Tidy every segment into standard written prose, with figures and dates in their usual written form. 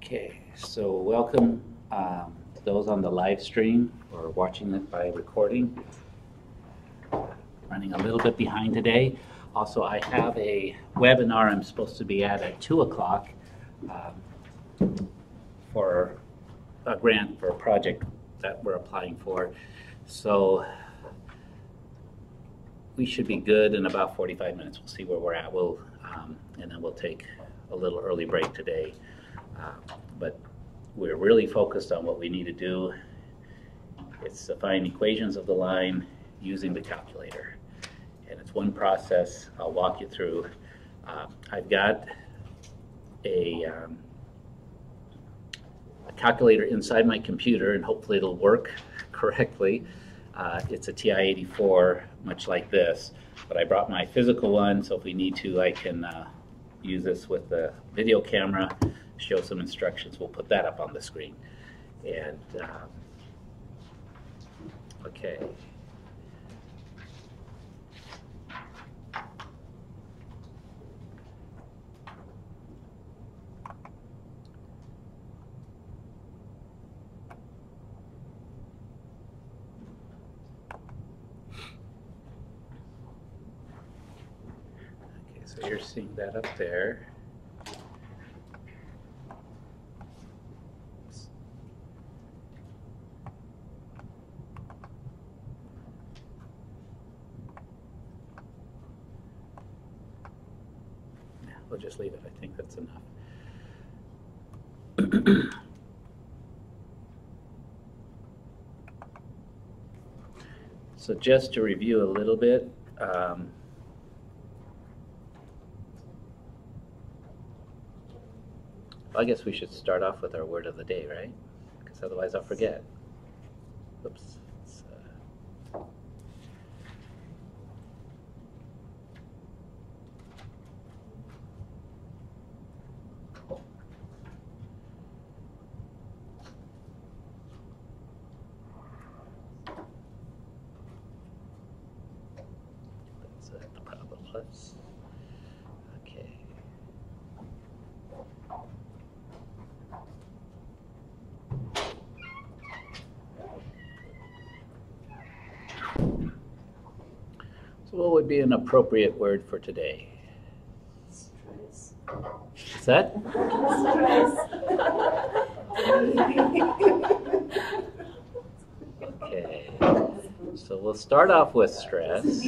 Okay, so welcome to those on the live stream or watching it by recording. Running a little bit behind today. Also, I have a webinar I'm supposed to be at 2 o'clock for a grant for a project that we're applying for. So we should be good in about 45 minutes. We'll see where we're at. And then we'll take a little early break today. But we're really focused on what we need to do. It's to find equations of the line using the calculator. And it's one process I'll walk you through. I've got a calculator inside my computer, and hopefully it'll work correctly. It's a TI-84, much like this, but I brought my physical one, so if we need to, I can use this with the video camera, show some instructions. We'll put that up on the screen. And okay. So you're seeing that up there. Yeah, we'll just leave it. I think that's enough. So just to review a little bit, I guess we should start off with our word of the day, right? Because otherwise I'll forget. Oops. That's the problem plus. Okay. So what would be an appropriate word for today? Stress. What's that? Okay, so we'll start off with stress.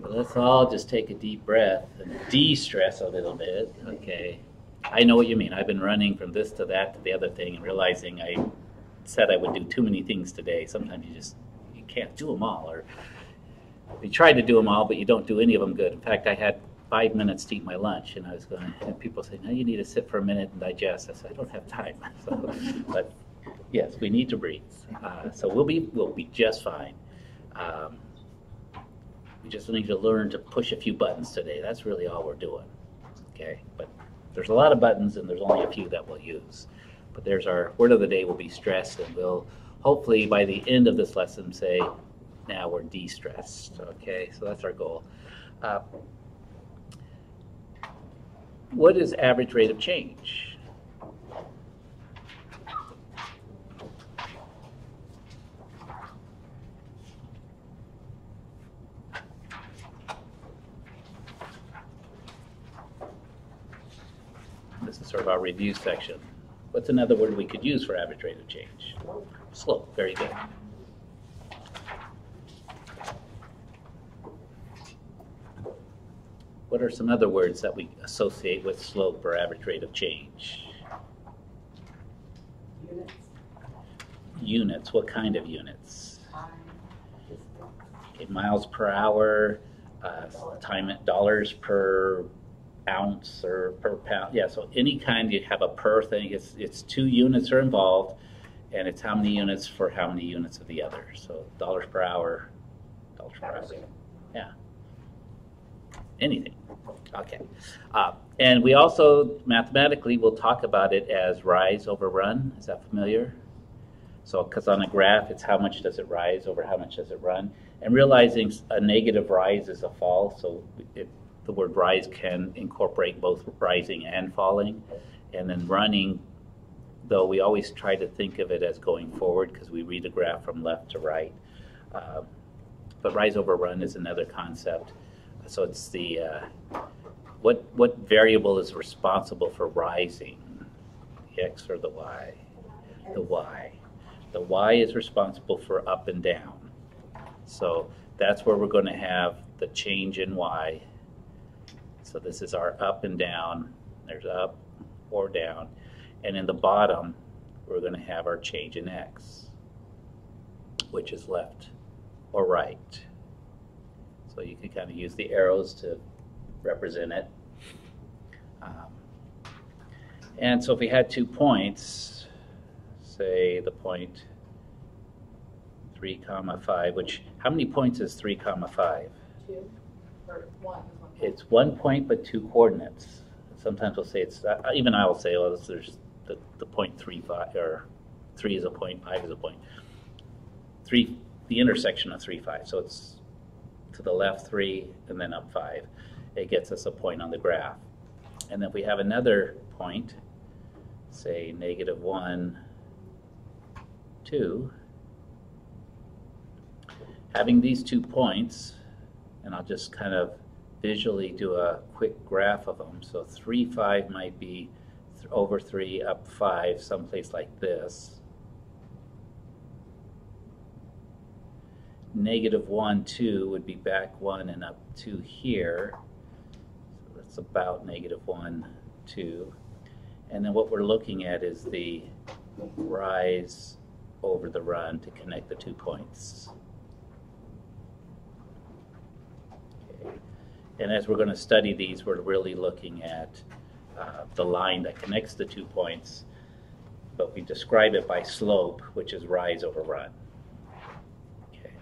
Let's all just take a deep breath and de-stress a little bit. Okay, I know what you mean. I've been running from this to that to the other thing and realizing I said I would do too many things today. Sometimes you can't do them all, or you try to do them all, but you don't do any of them good. In fact, I had 5 minutes to eat my lunch, and I was going. And people say, "No, you need to sit for a minute and digest." I said, "I don't have time." So, but yes, we need to breathe. So we'll be just fine. We just need to learn to push a few buttons today. That's really all we're doing. Okay, but there's a lot of buttons, and there's only a few that we'll use. But there's our word of the day will be stress, and we'll hopefully by the end of this lesson say, now we're de-stressed. Okay, so that's our goal. What is average rate of change? This is sort of our review section. What's another word we could use for average rate of change? Slope. Very good. What are some other words that we associate with slope or average rate of change? Units. Units. What kind of units? Okay, miles per hour, dollars per ounce or per pound. Yeah, so any kind you have a per thing, it's 2 units are involved, and it's how many units for how many units of the other. So dollars per hour, dollars per hour. Yeah. Anything. Okay. And we also, mathematically, will talk about it as rise over run. Is that familiar? So, because on a graph, it's how much does it rise over how much does it run. And realizing a negative rise is a fall, so the word rise can incorporate both rising and falling. And then running, though we always try to think of it as going forward because we read a graph from left to right. But rise over run is another concept. So it's the, what variable is responsible for rising, the X or the Y? The Y. The Y is responsible for up and down. So that's where we're going to have the change in Y. So this is our up and down. There's up or down. And in the bottom, we're going to have our change in X, which is left or right. So you can kind of use the arrows to represent it. And so if we had 2 points, say the point 3, 5, which, how many points is 3, 5? 2 or 1 is 1 point. It's 1 point but 2 coordinates. Sometimes we'll say it's, even I will say, well, there's the point 3, 5, or 3 is a point, 5 is a point. 3, the intersection of 3, 5. So it's to the left 3 and then up 5. It gets us a point on the graph. And then if we have another point, say -1, 2, having these 2 points, and I'll just kind of visually do a quick graph of them. So 3, 5 might be over 3, up 5, someplace like this. -1, 2 would be back 1 and up 2 here. So that's about -1, 2. And then what we're looking at is the rise over the run to connect the 2 points. Okay. And as we're going to study these, we're really looking at the line that connects the 2 points, but we describe it by slope, which is rise over run. Okay.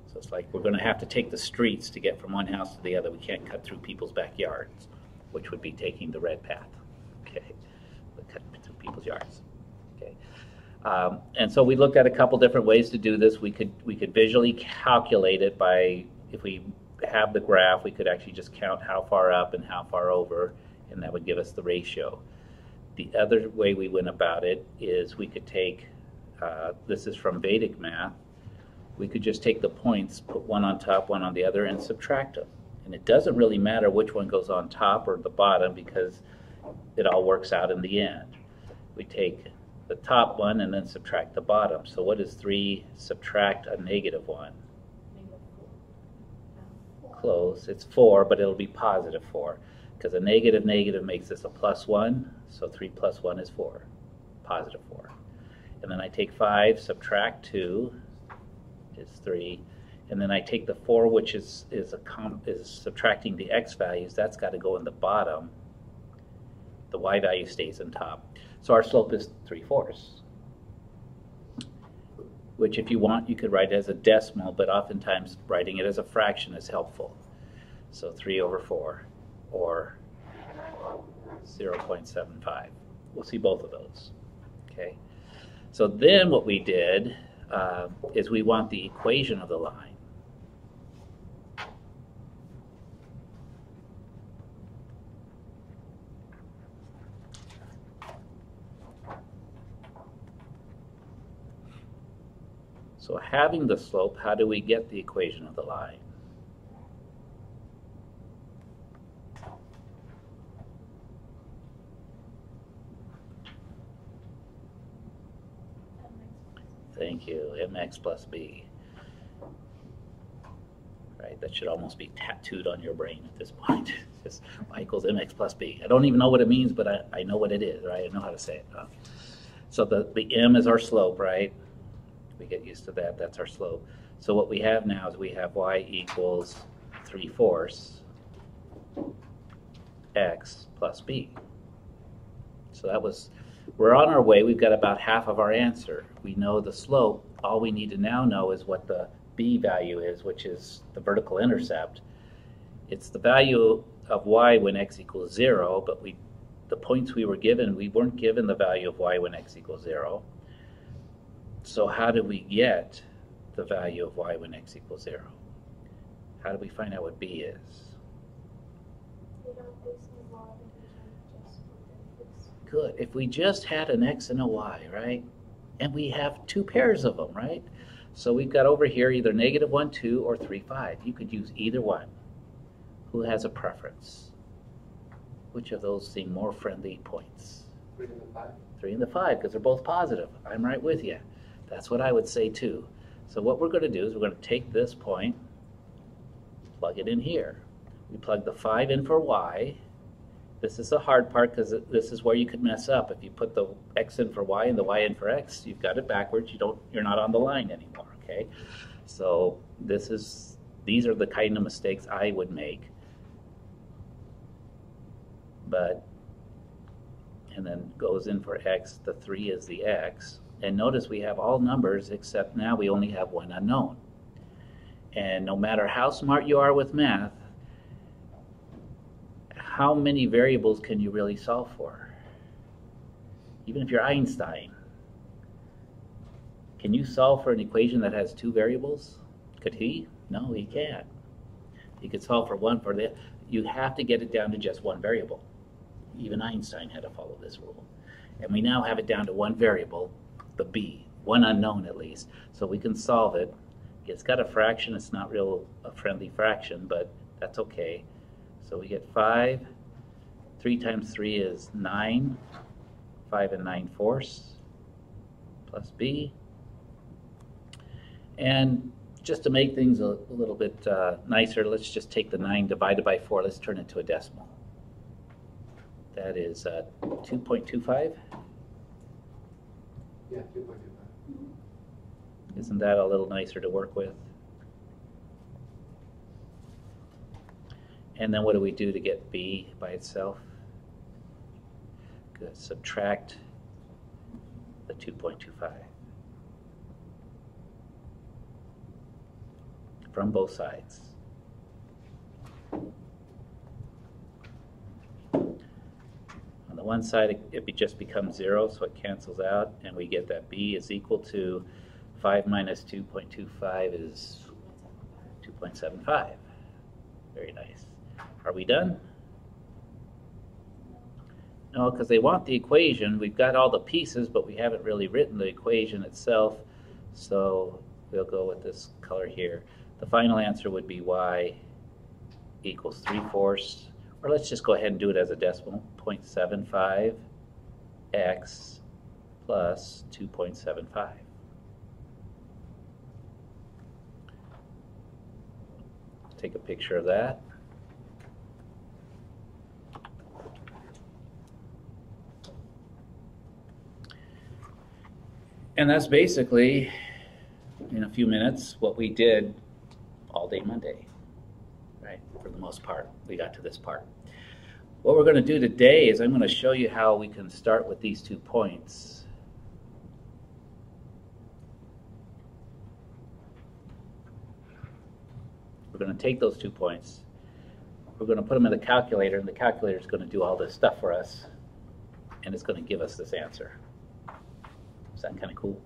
So it's like we're going to have to take the streets to get from one house to the other. We can't cut through people's backyards, which would be taking the red path. Okay, but cut through people's yards. Okay, and so we looked at a couple different ways to do this. We could visually calculate it by, if we have the graph, we could actually just count how far up and how far over, and that would give us the ratio. The other way we went about it is we could take, this is from Vedic math, we could just take the points, put one on top, one on the other, and subtract them. And it doesn't really matter which one goes on top or the bottom because it all works out in the end. We take the top one and then subtract the bottom. So what is 3 subtract a -1? Close. It's 4, but it'll be +4 because a negative makes this a +1. So 3 + 1 is 4, +4. And then I take 5, subtract 2 is 3. And then I take the 4, which is subtracting the x values. That's got to go in the bottom. The y value stays on top. So our slope is 3/4, which if you want, you could write it as a decimal, but oftentimes writing it as a fraction is helpful. So 3/4 or 0.75. We'll see both of those. Okay. So then what we did is we want the equation of the line. So having the slope, how do we get the equation of the line? Thank you, mx plus b. Right, that should almost be tattooed on your brain at this point. Just y equals mx plus b. I don't even know what it means, but I know what it is, right? I know how to say it. So the m is our slope, right? We get used to that, that's our slope. So what we have now is we have y equals 3/4 x plus b. So that was, we're on our way, we've got about half of our answer. We know the slope, all we need to now know is what the b value is, which is the vertical intercept. It's the value of y when x equals 0, but the points we were given, we weren't given the value of y when x equals 0. So how do we get the value of y when x equals 0? How do we find out what b is? good. If we just had an x and a y, right? And we have two pairs of them, right? So we've got over here either -1, 2, or 3, 5. You could use either one. Who has a preference? Which of those seem more friendly points? 3 and the 5. 3 and the 5, because they're both positive. I'm right with you. That's what I would say too. So what we're going to do is we're going to take this point, plug it in here. We plug the 5 in for y. This is the hard part because this is where you could mess up. If you put the x in for y and the y in for x, you've got it backwards. You're not on the line anymore, okay? So these are the kind of mistakes I would make. And then goes in for x, the 3 is the x. And notice we have all numbers except now we only have one unknown. And no matter how smart you are with math, how many variables can you really solve for? Even if you're Einstein, can you solve for an equation that has 2 variables? Could he? No, he can't. He could solve for one for the. You have to get it down to just one variable. Even Einstein had to follow this rule. And we now have it down to one variable, the b, one unknown at least. So we can solve it. It's got a fraction. It's not real a friendly fraction, but that's okay. So we get 5. 3 times 3 is 9. 5 and 9/4 plus b. And just to make things a little bit nicer, let's just take the 9 divided by 4. Let's turn it to a decimal. That is 2.25. Yeah, 2.25. Isn't that a little nicer to work with? And then what do we do to get b by itself? Good. Subtract the 2.25 from both sides. On the one side, it just becomes 0, so it cancels out, and we get that b is equal to 5 minus 2.25 is 2.75. Very nice. Are we done? No, because they want the equation. We've got all the pieces, but we haven't really written the equation itself, so we'll go with this color here. The final answer would be y equals 3/4, or let's just go ahead and do it as a decimal, 0.75 x plus 2.75. Take a picture of that. And that's basically, in a few minutes, what we did all day Monday, right? For the most part, we got to this part. What we're going to do today is I'm going to show you how we can start with these 2 points. We're going to take those 2 points. We're going to put them in the calculator, and the calculator is going to do all this stuff for us, and it's going to give us this answer. Is that kind of cool?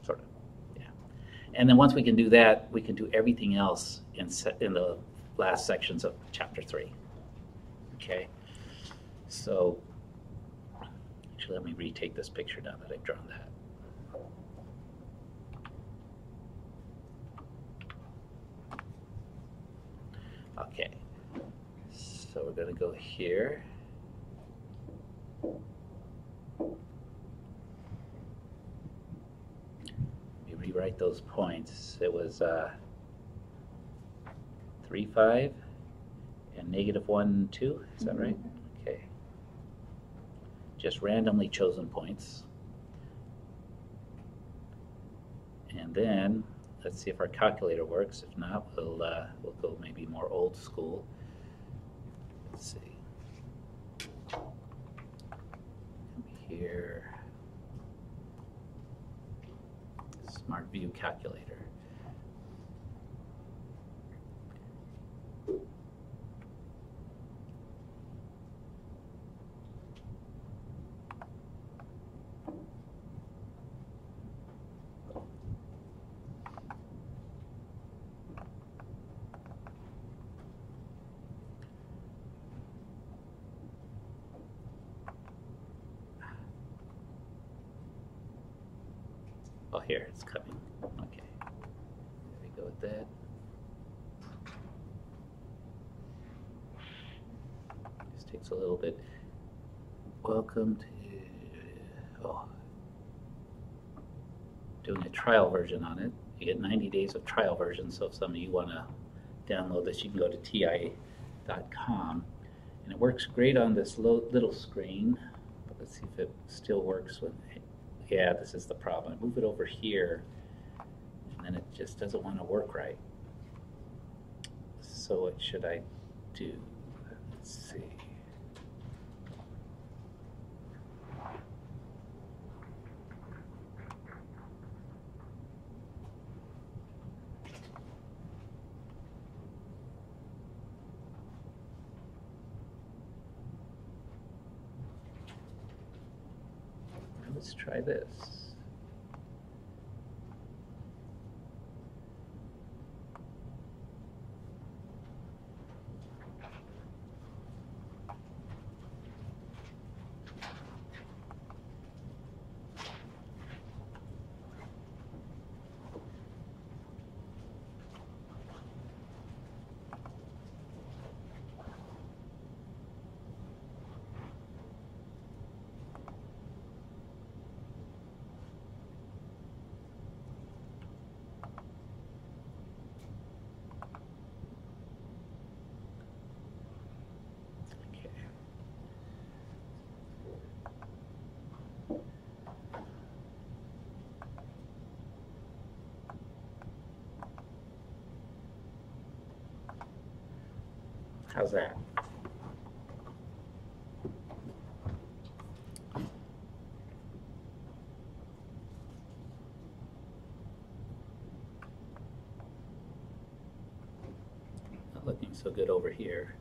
Sort of, yeah. And then once we can do that, we can do everything else in the last sections of chapter 3. Okay? So, actually, let me retake this picture now that I've drawn that. Okay. So we're going to go here. Rewrite those points. It was 3, 5 and -1, 2. Is that right? Okay. Just randomly chosen points. And then let's see if our calculator works. If not, we'll go maybe more old school. Let's see. Come here. Smart View calculator. Oh, here, it's coming. Okay. There we go with that. Just takes a little bit. Welcome to, doing a trial version on it. You get 90 days of trial version, so if some of you want to download this, you can go to TIA.com. And it works great on this little screen, but let's see if it still works when, yeah, this is the problem. I move it over here, and then it just doesn't want to work right. So what should I do? Let's see. Let's try this. How's that? Not looking so good over here.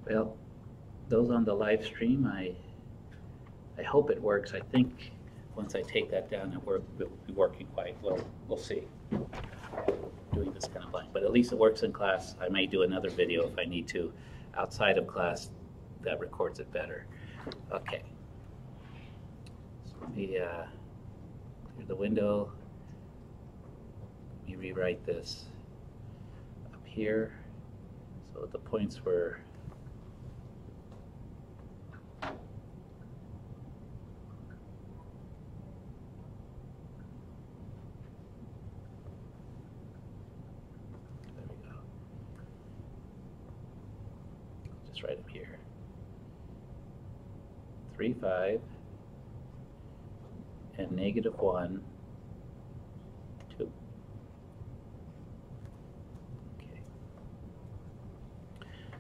Well, those on the live stream, I hope it works. I think once I take that down, it will be working quite well. We'll see. Doing this kind of blind, but at least it works in class. I may do another video if I need to outside of class that records it better. Okay. So let me clear the window. Let me rewrite this up here. So the points were right up here. 3, 5, and -1, 2. Okay.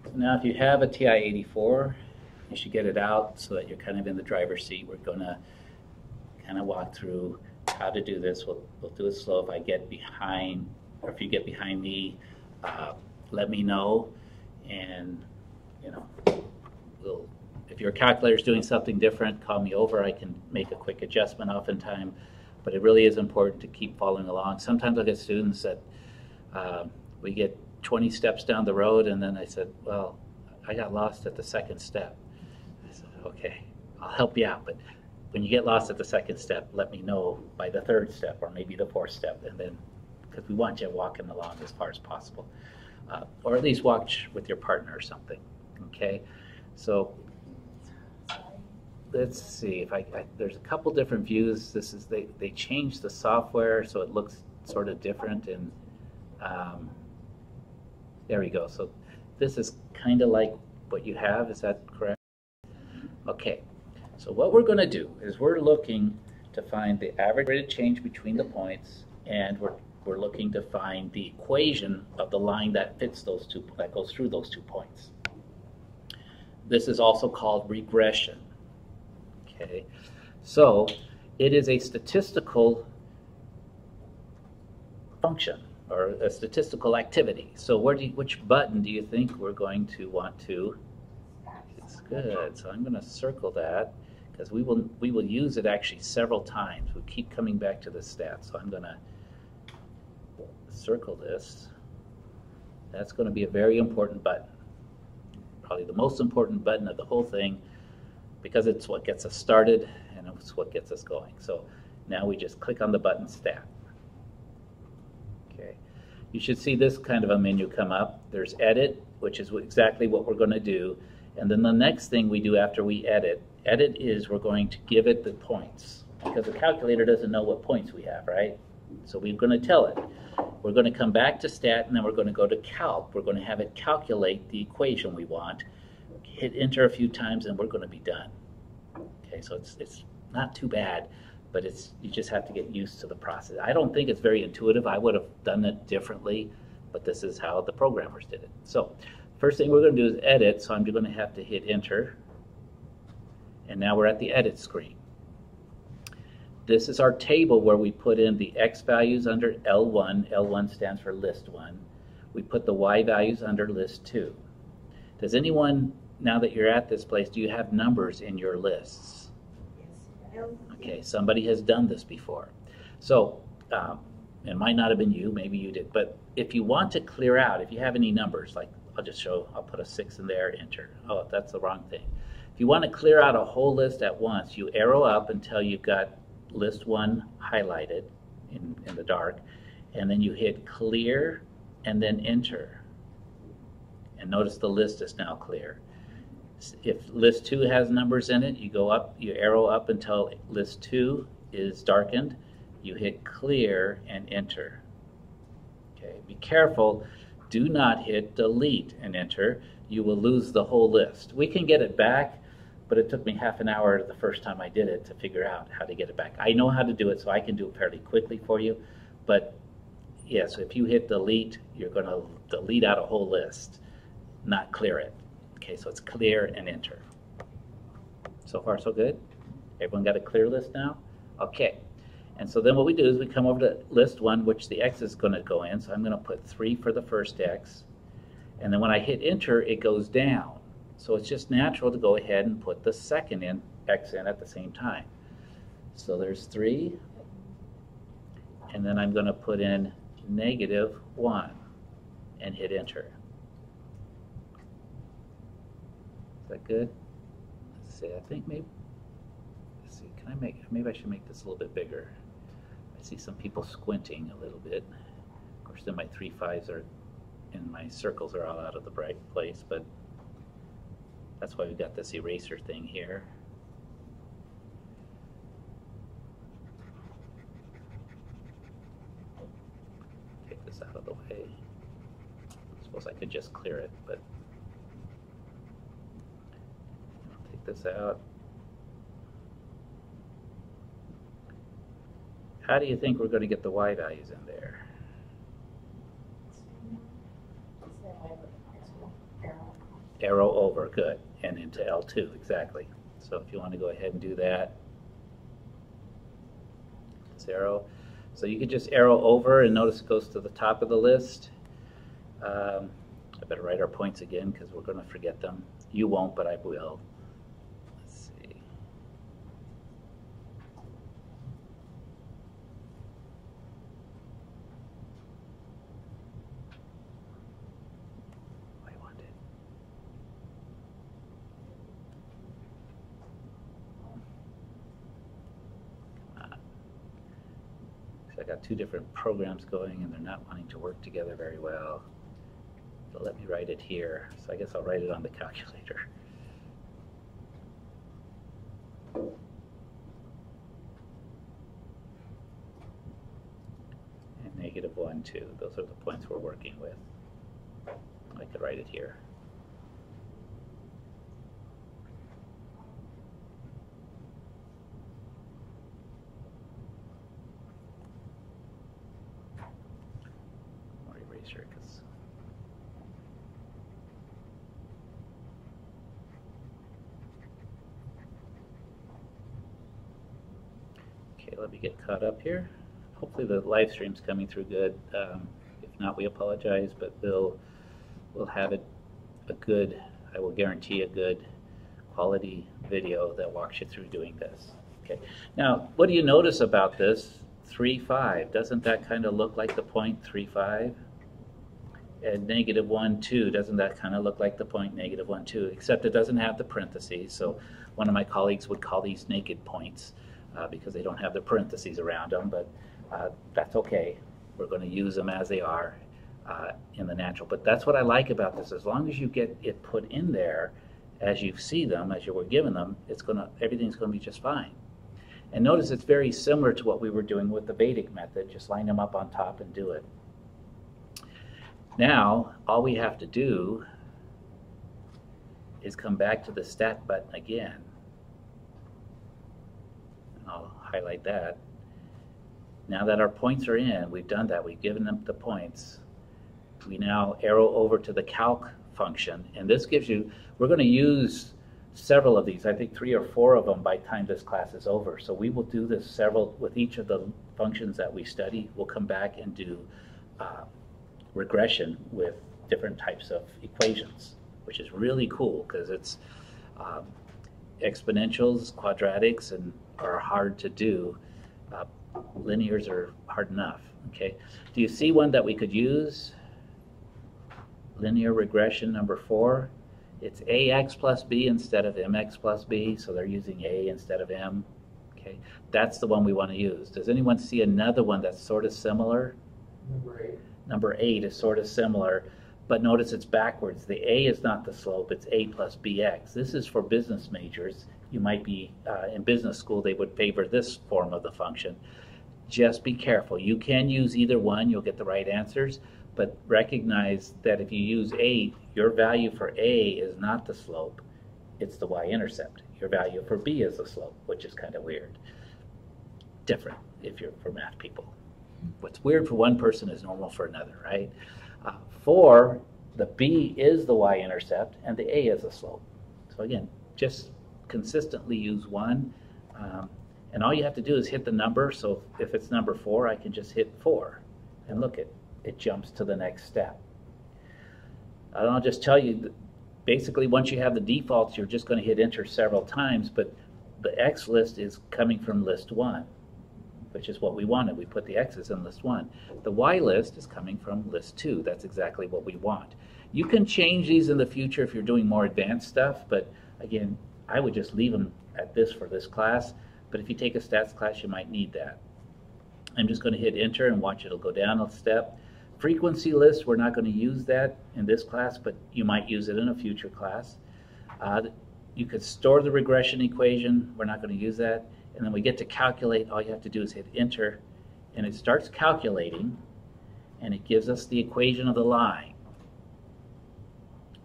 So now if you have a TI-84, you should get it out so that you're kind of in the driver's seat. We're going to kind of walk through how to do this. We'll do it slow. If I get behind, or if you get behind me, let me know, and you know, if your calculator is doing something different, call me over. I can make a quick adjustment oftentimes, but it really is important to keep following along. Sometimes I get students that we get 20 steps down the road, and then I said, well, I got lost at the second step. I said, okay, I'll help you out, but when you get lost at the second step, let me know by the third step or maybe the fourth step, and then, because we want you walking along as far as possible, or at least watch with your partner or something. Okay, so let's see if there's a couple different views. This is they changed the software so it looks sort of different, and there we go. So this is kind of like what you have. Is that correct? Okay, so what we're going to do is we're looking to find the average rate of change between the points, and we're looking to find the equation of the line that fits those two, that goes through those 2 points. This is also called regression. Okay, so it is a statistical function. or a statistical activity. So which button do you think we're going to want to? It's good. So I'm going to circle that because we will use it actually several times. We keep coming back to the stats. So I'm going to circle this. That's going to be a very important button. Probably the most important button of the whole thing because it's what gets us started and it's what gets us going. So now we just click on the button stat. Okay. You should see this kind of a menu come up. There's edit, which is exactly what we're going to do. And then the next thing we do after we edit is we're going to give it the points because the calculator doesn't know what points we have, right? So we're going to tell it. We're going to come back to stat and then we're going to go to calc. We're going to have it calculate the equation we want, hit enter a few times, and we're going to be done. Okay, so it's not too bad, but you just have to get used to the process. I don't think it's very intuitive. I would have done it differently, but this is how the programmers did it. So first thing we're going to do is edit, so I'm going to have to hit enter. And now we're at the edit screen. This is our table where we put in the X values under L1. L1 stands for list 1. We put the Y values under list 2. Does anyone, now that you're at this place, do you have numbers in your lists? Yes. Okay, somebody has done this before. So it might not have been you, maybe you did, but if you want to clear out, if you have any numbers, like I'll put a 6 in there, enter. Oh, that's the wrong thing. If you want to clear out a whole list at once, you arrow up until you've got list 1 highlighted in the dark, and then you hit clear and then enter. And notice the list is now clear. If list 2 has numbers in it, you go up, you arrow up until list 2 is darkened, you hit clear and enter. Okay, be careful, do not hit delete and enter. You will lose the whole list. We can get it back, but it took me half an hour the first time I did it to figure out how to get it back. I know how to do it, so I can do it fairly quickly for you, but yeah, so if you hit delete, you're going to delete out a whole list, not clear it. Okay, so it's clear and enter. So far, so good? Everyone got a clear list now? Okay, and so then what we do is we come over to list 1, which the X is going to go in, so I'm going to put 3 for the first X, and then when I hit enter, it goes down. So it's just natural to go ahead and put the second X in at the same time. So there's 3, and then I'm going to put in -1 and hit enter. Is that good? Let's see, I think maybe, let's see, maybe I should make this a little bit bigger. I see some people squinting a little bit. Of course, then my 3 5s are, and my circles are all out of the bright place, but that's why we've got this eraser thing here. Take this out of the way. I suppose I could just clear it, but I'll take this out. How do you think we're going to get the Y values in there? Arrow over, good, and into L2, exactly. So if you want to go ahead and do that, this arrow. So you could just arrow over and notice it goes to the top of the list. I better write our points again because we're going to forget them. You won't, but I will. Let's see. I got 2 different programs going and they're not wanting to work together very well. So let me write it here. So I guess I'll write it on the calculator. And -1, 2. Those are the points we're working with. I could write it here. Because okay, let me get caught up here. Hopefully the live stream's coming through good. If not, we apologize, but we'll have it a good, I will guarantee a good quality video that walks you through doing this. Okay. Now, what do you notice about this? 3, 5. Doesn't that kind of look like the point 3, 5? And -1, 2. Doesn't that kind of look like the point -1, 2? Except it doesn't have the parentheses. So one of my colleagues would call these naked points because they don't have the parentheses around them. But that's okay. We're going to use them as they are in the natural. But that's what I like about this. As long as you get it put in there as you see them, as you were given them, everything's going to be just fine. And notice it's very similar to what we were doing with the Vedic method. Just line them up on top and do it. Now, all we have to do is come back to the stat button again. And I'll highlight that. Now that our points are in, we've done that, we've given them the points. We now arrow over to the calc function, and this gives you, we're going to use several of these, I think 3 or 4 of them by the time this class is over. So we will do this several, with each of the functions that we study. We'll come back and do regression with different types of equations, which is really cool because it's exponentials, quadratics, and are hard to do. Linears are hard enough. Okay, do you see one that we could use? Linear regression number 4. It's ax plus b instead of mx plus b, so they're using a instead of m. Okay, that's the one we want to use. Does anyone see another one that's sort of similar? Number 8. Number 8 is sort of similar, but notice it's backwards. The a is not the slope, it's a plus bx. This is for business majors. You might be in business school, they would favor this form of the function. Just be careful. You can use either one, you'll get the right answers, but recognize that if you use a, your value for a is not the slope, it's the y-intercept. Your value for b is the slope, which is kind of weird. Different if you're for math people. What's weird for one person is normal for another, right? For the b is the y-intercept and the a is the slope. So again, just consistently use one. And all you have to do is hit the number. So if it's number 4, I can just hit 4. And look, it jumps to the next step. And I'll just tell you, basically once you have the defaults, you're just going to hit enter several times, but the X list is coming from list 1, which is what we wanted. We put the X's in list 1. The Y list is coming from list 2. That's exactly what we want. You can change these in the future if you're doing more advanced stuff, but again, I would just leave them at this for this class, but if you take a stats class, you might need that. I'm just going to hit enter and watch it'll go down a step. Frequency list, we're not going to use that in this class, but you might use it in a future class. You could store the regression equation. We're not going to use that. And then we get to calculate. All you have to do is hit enter, and it starts calculating, and it gives us the equation of the line,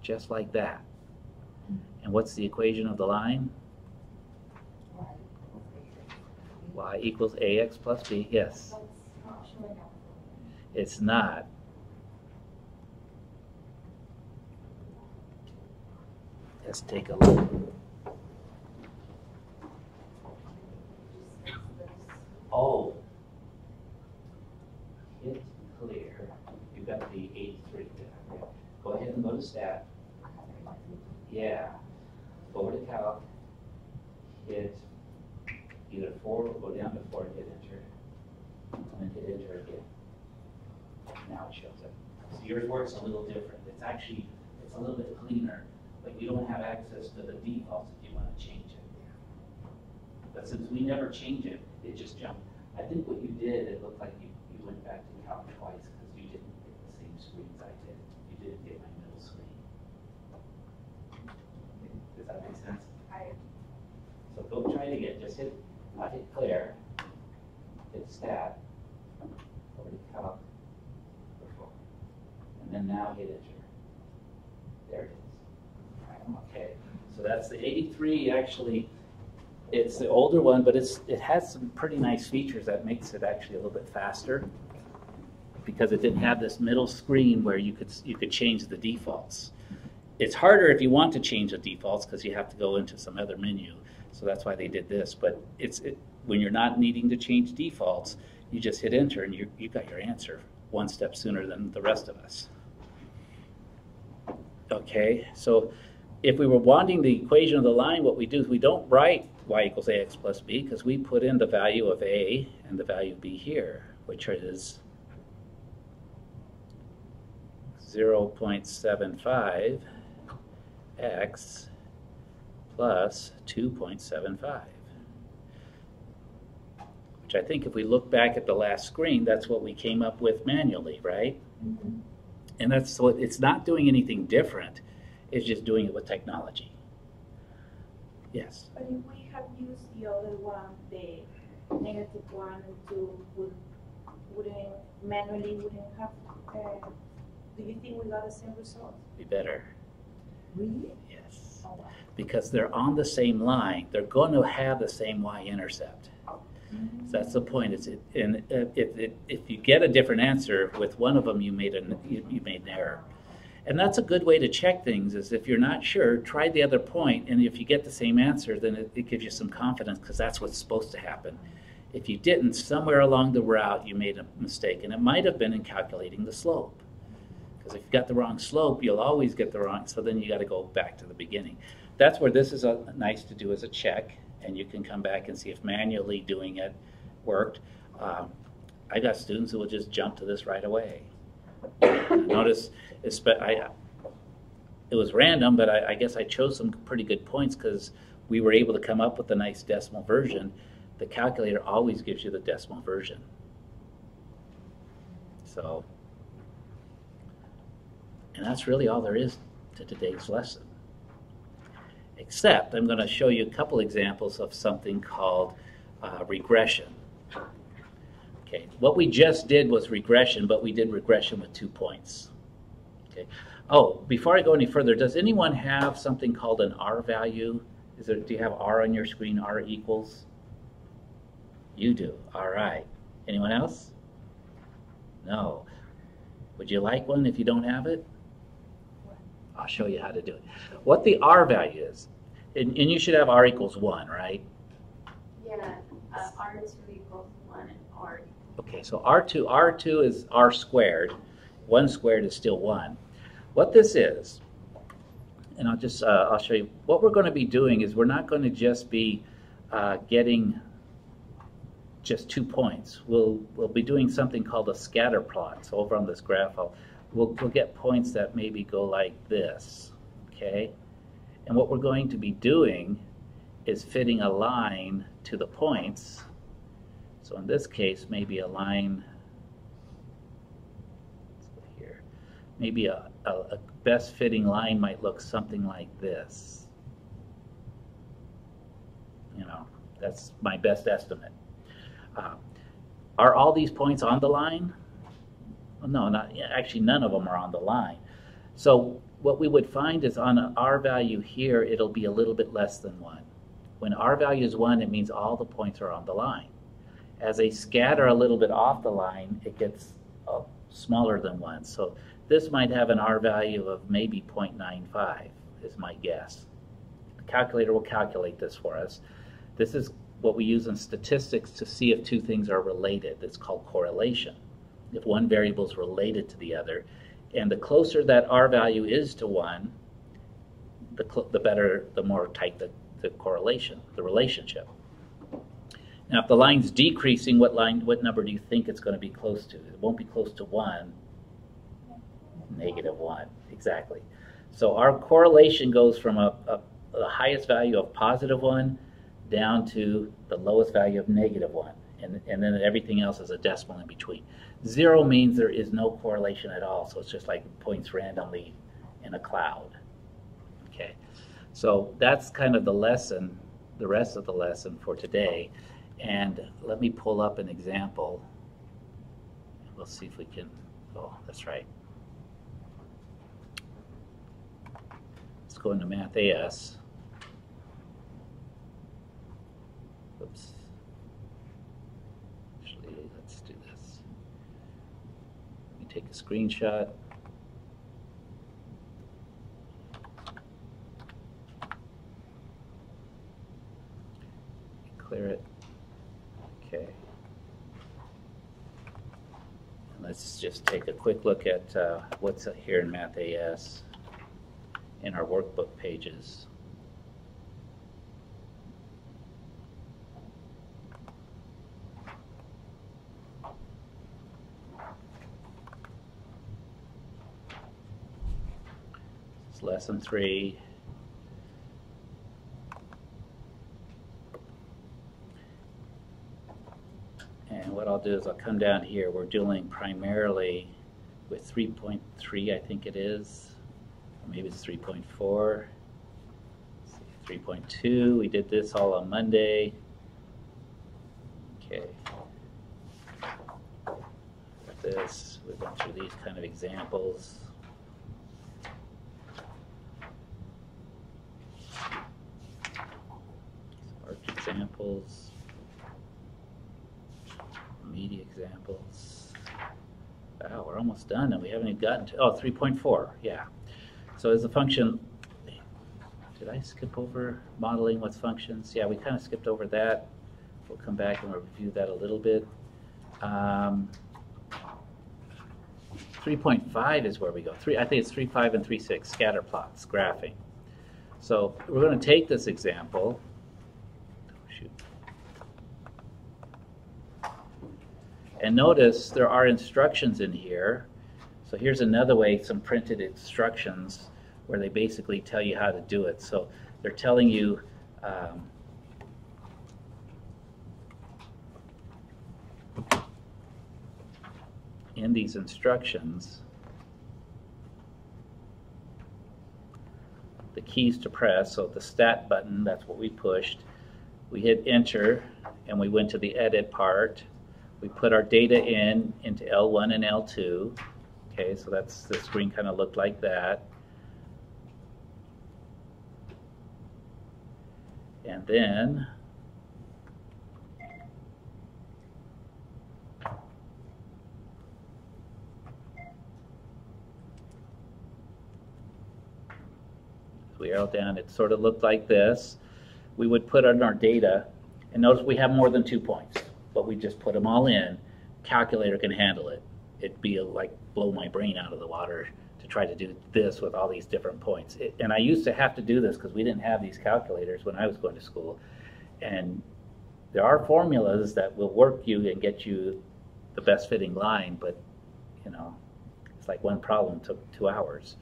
just like that. And what's the equation of the line? Y equals ax plus b. Yes. It's not. Let's take a look. Oh, hit clear. You got the 83 there. Go ahead and go to stat. Yeah. Go to calc. Hit either 4 or go down to 4 and hit enter. And then hit enter again. Now it shows up. So yours works a little different. It's a little bit cleaner, but you don't have access to the defaults if you want to change it. But since we never change it, it just jumped. I think what you did, it looked like you went back to calc twice because you didn't get the same screens I did. You didn't get my middle screen. Does that make sense? So go try it again. Just hit clear, hit stat, over to calc, and then now hit enter. There it is. Okay, so that's the 83. Actually, it's the older one, but it has some pretty nice features that makes it actually a little bit faster because it didn't have this middle screen where you could change the defaults. It's harder if you want to change the defaults because you have to go into some other menu. So that's why they did this. But when you're not needing to change defaults, you just hit enter and you got your answer one step sooner than the rest of us. Okay, so if we were wanting the equation of the line, what we do is we don't write y equals ax plus b, because we put in the value of a and the value of b here, which is 0.75 x plus 2.75. Which I think if we look back at the last screen, that's what we came up with manually, right? Mm-hmm. And that's what, it's not doing anything different, it's just doing it with technology. Yes? But if we have used the other one, the -1 and 2, wouldn't have, do you think we got the same result? Be better. Really? Yes. Oh, wow. Because they're on the same line, they're going to have the same y-intercept. Mm-hmm. So that's the point. If you get a different answer with one of them, you made an error. And that's a good way to check things, is if you're not sure, try the other point, and if you get the same answer, then it gives you some confidence, because that's what's supposed to happen. If you didn't, somewhere along the route you made a mistake, and it might have been in calculating the slope. Because if you got the wrong slope, you'll always get the wrong, so then you got to go back to the beginning. That's where this is nice to do as a check, and you can come back and see if manually doing it worked. I got students who will just jump to this right away. Notice, it was random, but I guess I chose some pretty good points because we were able to come up with a nice decimal version. The calculator always gives you the decimal version. So, and that's really all there is to today's lesson. Except I'm going to show you a couple examples of something called regression. Okay, what we just did was regression, but we did regression with 2 points. Okay. Oh, before I go any further, does anyone have something called an R value? Do you have R on your screen, R equals? You do. All right. Anyone else? No. Would you like one if you don't have it? I'll show you how to do it. What the R value is, and you should have R equals 1, right? Yeah, R2 equals 1 and R. Okay, so R2 is R squared. 1 squared is still 1. What this is, and I'll show you, what we're going to be doing is we're not going to just be getting just 2 points. We'll be doing something called a scatter plot. So over on this graph, we'll get points that maybe go like this, okay? And what we're going to be doing is fitting a line to the points. So in this case, maybe a line, let's go here, maybe a best fitting line might look something like this. You know, that's my best estimate. Are all these points on the line? Well, no, actually none of them are on the line. So what we would find is on an R value here, it'll be a little bit less than 1. When R value is 1, it means all the points are on the line. As they scatter a little bit off the line, it gets smaller than 1. So this might have an R value of maybe 0.95 is my guess. The calculator will calculate this for us. This is what we use in statistics to see if two things are related. It's called correlation. If one variable is related to the other. And the closer that R value is to 1, the better, the more tight the correlation, the relationship. Now, if the line's decreasing, what number do you think it's going to be close to? It won't be close to 1. -1, exactly. So our correlation goes from the highest value of +1 down to the lowest value of -1. And then everything else is a decimal in between. 0 means there is no correlation at all, so it's just like points randomly in a cloud. Okay, so that's kind of the lesson, the rest of the lesson for today. And let me pull up an example. We'll see if we can, oh, that's right. Let's go into Math AS. Oops. Actually, let's do this. Let me take a screenshot. Clear it. Okay. And Let's just take a quick look at what's here in Math AS in our workbook pages. It's lesson 3. And what I'll do is I'll come down here. We're dealing primarily with 3.3, I think it is. Or maybe it's 3.4. 3.2. We did this all on Monday. Okay. With this, we've gone through these kind of examples. Arc examples. Media examples. Wow, we're almost done and we haven't even gotten to, 3.4, yeah. So as a function, did I skip over modeling with functions? Yeah, we kind of skipped over that. We'll come back and review that a little bit. 3.5 is where we go. I think it's 3.5 and 3.6, scatter plots, graphing. So we're going to take this example. And notice there are instructions in here. So here's another way, some printed instructions where they basically tell you how to do it. So they're telling you in these instructions the keys to press. So the stat button, that's what we pushed. We hit enter and we went to the edit part. We put our data into L1 and L2. Okay, so that's the screen kind of looked like that. And then we arrow down, it sort of looked like this. We would put in our data, and notice we have more than 2 points. But we just put them all in. Calculator can handle it. It'd be like blow my brain out of the water to try to do this with all these different points. And I used to have to do this because we didn't have these calculators when I was going to school. And there are formulas that will work you and get you the best fitting line, but you know, it's like one problem took 2 hours.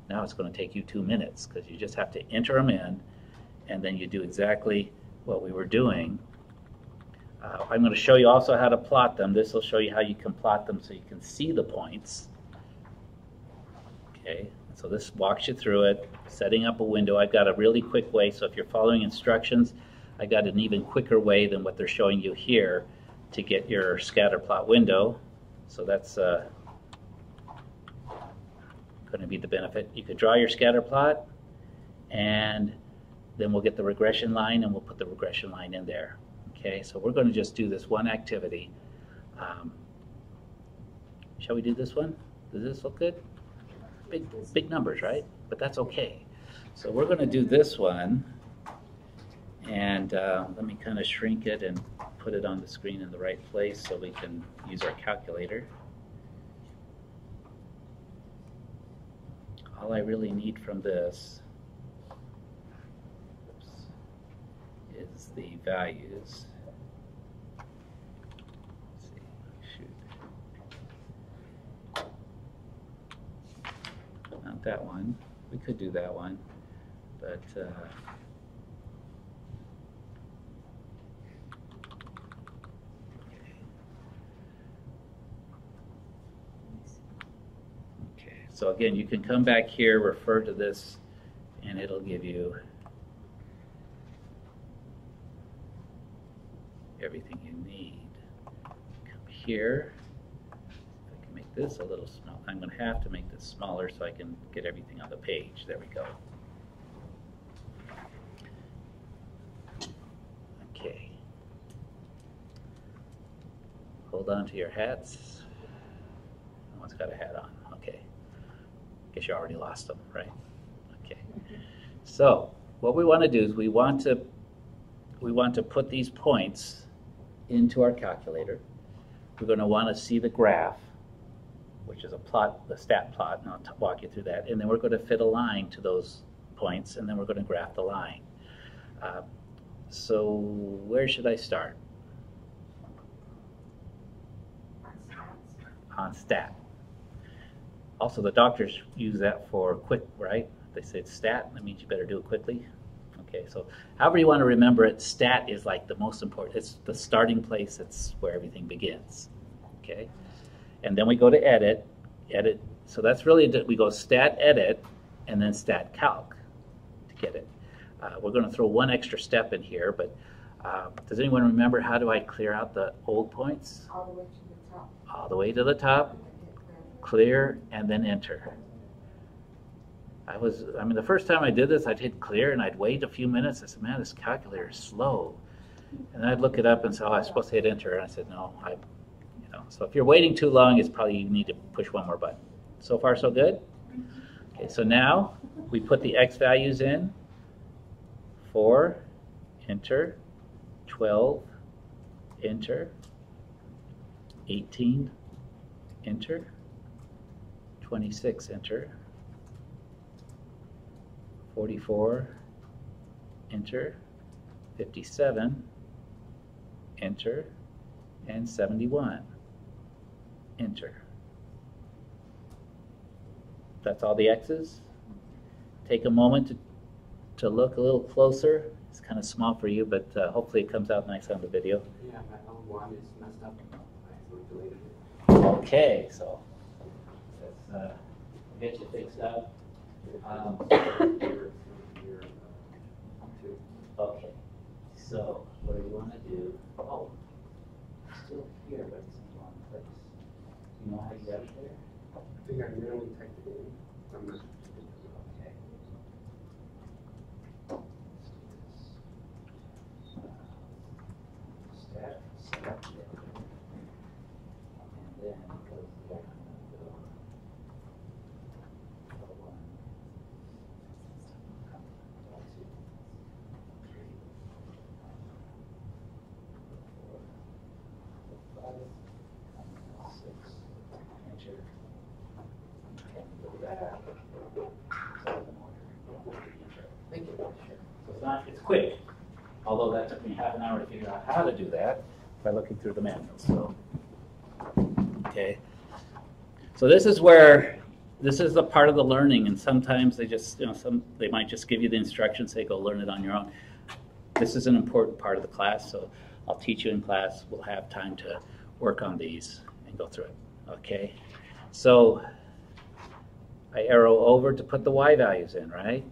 Now it's going to take you 2 minutes because you just have to enter them in, and then you do exactly what we were doing. I'm going to show you also how to plot them. This will show you how you can plot them so you can see the points. Okay, so this walks you through it, setting up a window. I've got a really quick way, so if you're following instructions, I got an even quicker way than what they're showing you here to get your scatter plot window. So that's going to be the benefit. You could draw your scatter plot, and then we'll get the regression line, and we'll put the regression line in there. Okay, so we're going to just do this one activity. Shall we do this one? Does this look good? Big numbers, right? But that's okay. So we're going to do this one, and let me kind of shrink it and put it on the screen in the right place so we can use our calculator. All I really need from this is the values. Let's see, shoot. Not that one. We could do that one, but okay. So again, you can come back here, refer to this, and it'll give you everything you need. Come here. I can make this a little small. I'm going to have to make this smaller so I can get everything on the page. There we go. Okay. Hold on to your hats. No one's got a hat on. Okay. Guess you already lost them, right? Okay. So what we want to do is we want to put these points into our calculator. We're going to want to see the graph. which is a plot, the stat plot, and I'll walk you through that. And then we're going to fit a line to those points, and then we're going to graph the line. So where should I start? On stat. Also, the doctors use that for quick, right? They say it's stat, that means you better do it quickly. Okay, so however you want to remember it, stat is like the most important. It's the starting place. It's where everything begins. Okay, and then we go to edit. So that's really, we go stat edit and then stat calc to get it. We're going to throw one extra step in here, but does anyone remember how do I clear out the old points? All the way to the top. All the way to the top, clear, and then enter. I mean, the first time I did this, I'd hit clear and I'd wait a few minutes. I said, man, this calculator is slow. And I'd look it up and say, oh, I'm supposed to hit enter. And I said, no, So if you're waiting too long, it's probably you need to push one more button. So far, so good? Okay, so now we put the x values in. 4, enter. 12, enter. 18, enter. 26, enter. 44, enter. 57, enter. And 71, enter. That's all the X's. Take a moment to look a little closer. It's kind of small for you, but hopefully it comes out nice on the video. Yeah, my own one is messed up. I accidentally deleted it. Okay, so let's get you fixed up. Okay, so what do you want to do? Oh, it's still here, but it's in the wrong place. Do you know how you got it there? I think I manually typed it in. I'm not. Okay. Stat, select it. And then go there. Thank you. So it's quick, although that took me half an hour to figure out how to do that by looking through the manual. So, okay. So this is the part of the learning, and sometimes they just, they might just give you the instructions, say go learn it on your own. This is an important part of the class, so I'll teach you in class. We'll have time to work on these and go through it. Okay. So I arrow over to put the y values in, right?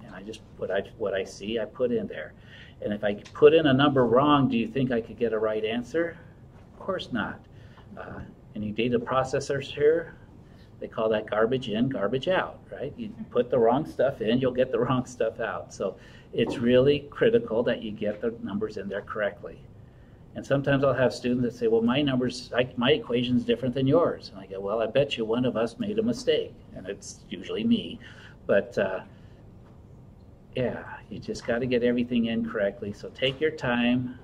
And I just what I see, I put in there. And if I put in a number wrong, do you think I could get a right answer? Of course not. Any data processors here, they call that garbage in, garbage out, right? You put the wrong stuff in, you'll get the wrong stuff out. So it's really critical that you get the numbers in there correctly. And sometimes I'll have students that say, well, my equation is different than yours. And I go, well, I bet you one of us made a mistake. And it's usually me. But yeah, you just got to get everything in correctly. So take your time,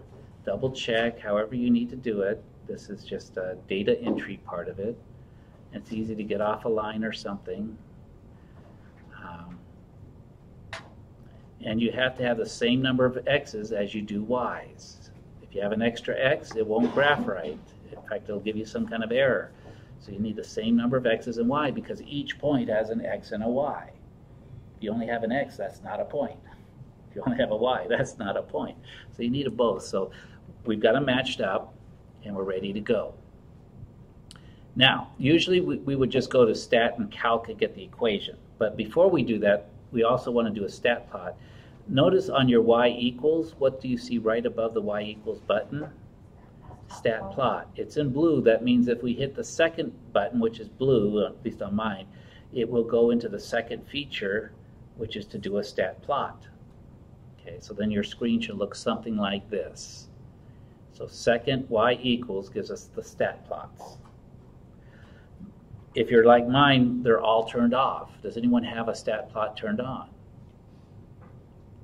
double check however you need to do it. This is just a data entry part of it. It's easy to get off a line or something. And you have to have the same number of X's as you do Y's. If you have an extra X, it won't graph right. In fact, it'll give you some kind of error. So you need the same number of X's and Y because each point has an X and a Y. If you only have an X, that's not a point. If you only have a Y, that's not a point. So you need a both. So we've got them matched up and we're ready to go. Now, usually we would just go to stat and calc and get the equation. But before we do that, we also want to do a stat plot. Notice on your y equals, what do you see right above the y equals button? Stat plot. It's in blue. That means if we hit the second button, which is blue, at least on mine, it will go into the second feature, which is to do a stat plot. Okay, so then your screen should look something like this. So second y equals gives us the stat plots. If you're like mine, they're all turned off. Does anyone have a stat plot turned on?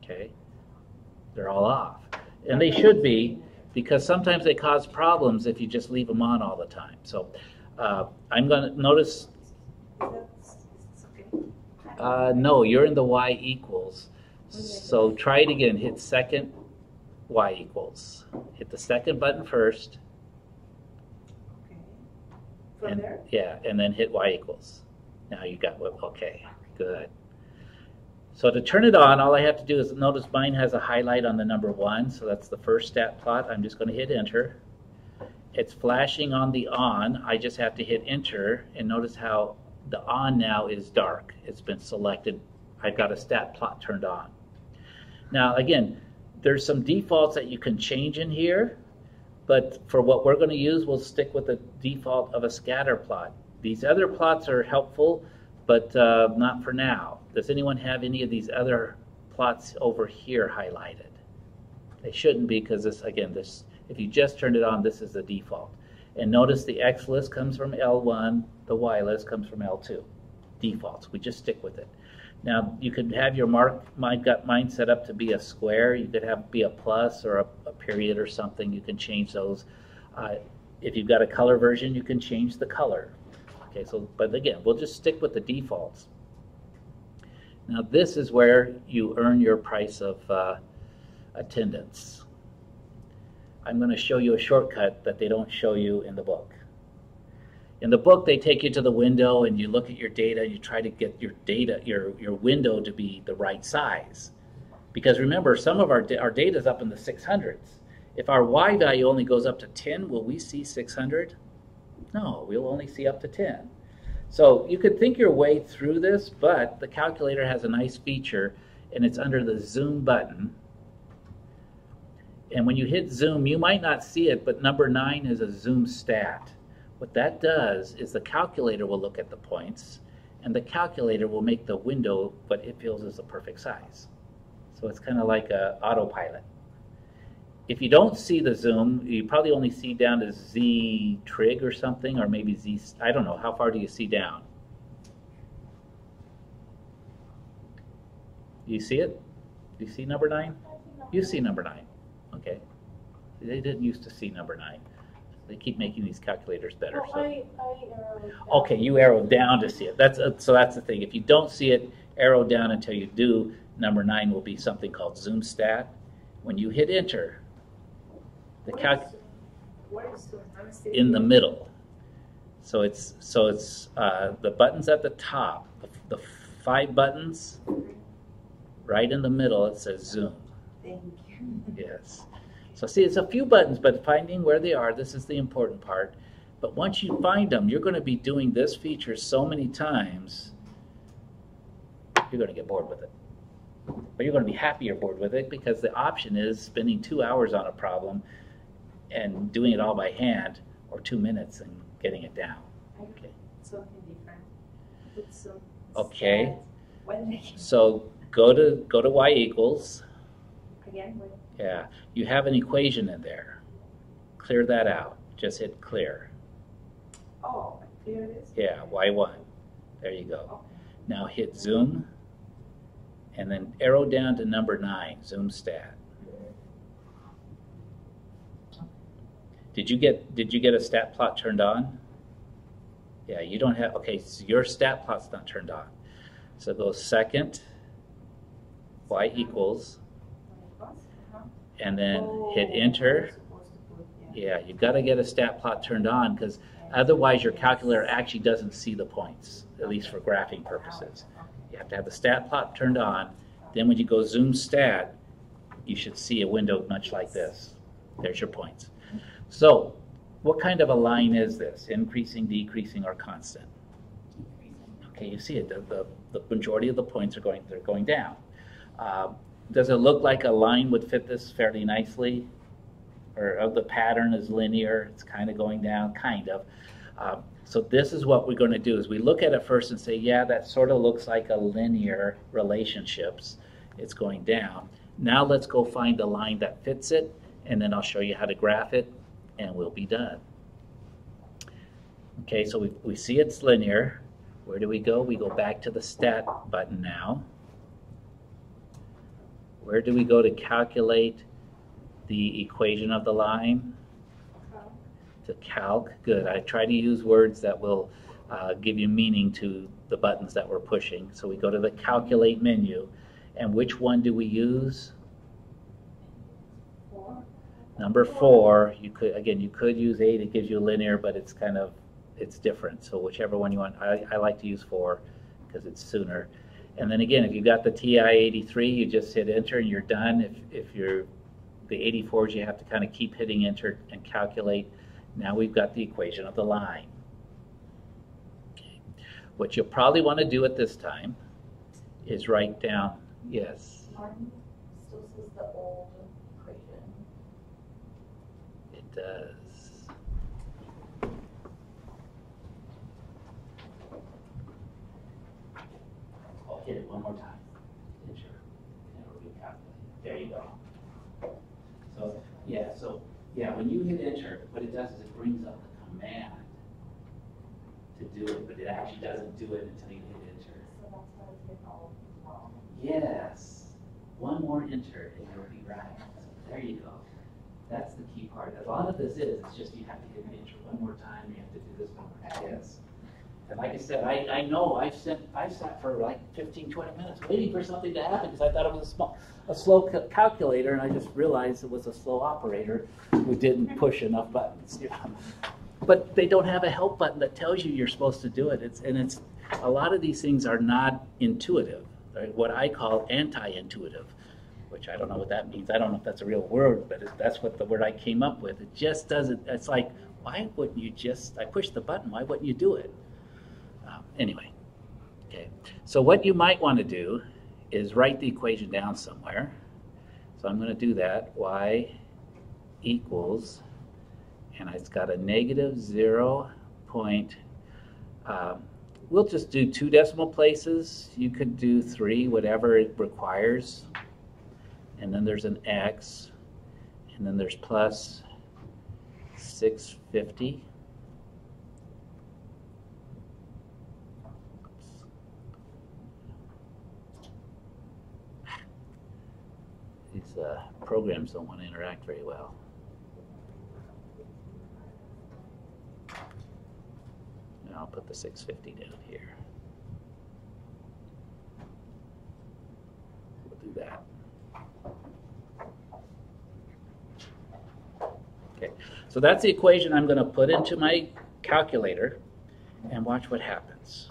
Okay, they're all off. And they should be, because sometimes they cause problems if you just leave them on all the time. So I'm going to notice, It's okay. no, you're in the y equals. So try it again. Hit second y equals. Hit the second button first. Okay. From And, there? yeah, and then hit y equals. Now you got what? Okay, good. So to turn it on, all I have to do is notice mine has a highlight on the number 1, so that's the first stat plot. I'm just going to hit enter. It's flashing on the on. I just have to hit enter, and notice how the on now is dark. It's been selected. I've got a stat plot turned on. Now again, there's some defaults that you can change in here, but for what we're going to use, we'll stick with the default of a scatter plot. These other plots are helpful, but not for now. Does anyone have any of these other plots over here highlighted? They shouldn't be, because this, again, this, if you just turned it on, this is the default. And notice the X list comes from L1, the Y list comes from L2. Defaults, we just stick with it. Now you could have your mine set up to be a square. You could have be a plus or a period or something. You can change those. If you've got a color version, you can change the color. Okay, so but again, we'll just stick with the defaults. Now this is where you earn your price of attendance. I'm going to show you a shortcut that they don't show you in the book. In the book, they take you to the window and you look at your data. You try to get your data, your window to be the right size. Because remember, some of our data is up in the 600s. If our Y value only goes up to 10, will we see 600? No, we'll only see up to 10. So you could think your way through this, but the calculator has a nice feature, and it's under the zoom button. And when you hit zoom, you might not see it, but number 9 is a zoom stat. What that does is the calculator will look at the points, and the calculator will make the window what it feels is the perfect size. So it's kind of like an autopilot. If you don't see the zoom, you probably only see down to Z trig or something, or maybe Z, I don't know. How far do you see down? Do you see it? Do you see number 9? You see number 9. Okay. They didn't used to see number 9. They keep making these calculators better. Oh, So. I arrowed down. Okay, you arrow down to see it. So that's the thing. If you don't see it, arrow down until you do. Number 9 will be something called zoom stat. When you hit enter, the Where is zoom? I'm still in the here. middle. So it's the buttons at the top, the 5 buttons, right in the middle. It says zoom. Thank you. Yes. So see, it's a few buttons, but finding where they are, this is the important part. But once you find them, you're going to be doing this feature so many times, you're going to get bored with it. But you're going to be happy you're bored with it, because the option is spending 2 hours on a problem and doing it all by hand, or 2 minutes and getting it down. Okay. Something different. Put some Okay. stat. When So go to y equals. again, wait. Yeah, you have an equation in there. Clear that out. Just hit clear. Oh, clear this? Yeah, y1. There you go. Okay. Now hit zoom, and then arrow down to number 9, zoom stat. Did you get a stat plot turned on? Yeah, you don't have. Okay, so your stat plot's not turned on. So go second, y equals, and then hit enter. Yeah, you've got to get a stat plot turned on, because otherwise your calculator actually doesn't see the points, at least for graphing purposes. You have to have the stat plot turned on. Then when you go zoom stat, you should see a window much like this. There's your points. So what kind of a line is this? Increasing, decreasing, or constant? Okay, you see it. The majority of the points are going down. Does it look like a line would fit this fairly nicely? Or the pattern is linear, it's kind of going down, kind of. So this is what we're going to do, is we look at it first and say, yeah, that sort of looks like a linear relationships. It's going down. Now let's go find the line that fits it, and then I'll show you how to graph it, and we'll be done. Okay, so we see it's linear. Where do we go? We go back to the stat button now. Where do we go to calculate the equation of the line? To to calc. Good. I try to use words that will give you meaning to the buttons that we're pushing. So we go to the calculate menu, and which one do we use? 4. Number 4. You could use 8. It gives you linear, but it's different. So whichever one you want. I like to use 4 because it's sooner. And then again, if you've got the TI-83, you just hit enter and you're done. If you're the 84s, you have to kind of keep hitting enter and calculate. Now we've got the equation of the line. Okay. What you'll probably want to do at this time is write down, yes. Martin still says the old equation. It does. I'll hit it one more time. Enter. And it'll recalculate. There you go. So when you hit enter, what it does is it brings up the command to do it, but it actually doesn't do it until you hit enter. So that's why it's getting all wrong. Yes. One more enter and you'll be right. So there you go. That's the key part. A lot of this is, it's just you have to hit enter one more time, you have to do this one more time. Yes. And like I said, I know I've sat for like 15, 20 minutes waiting for something to happen because I thought it was a slow calculator, and I just realized it was a slow operator who didn't push enough buttons. You know? But they don't have a help button that tells you you're supposed to do it. It's a lot of these things are not intuitive, right? What I call anti-intuitive, which I don't know what that means. I don't know if that's a real word, but that's what the word I came up with. It just doesn't. It's like, why wouldn't you just? I pushed the button. Why wouldn't you do it? Anyway, okay. So what you might want to do is write the equation down somewhere. So I'm going to do that. Y equals, and it's got a negative 0. We'll just do 2 decimal places. You could do 3, whatever it requires. And then there's an X, and then there's plus 650. These programs don't want to interact very well. And I'll put the 650 down here. We'll do that. Okay, so that's the equation I'm going to put into my calculator and watch what happens.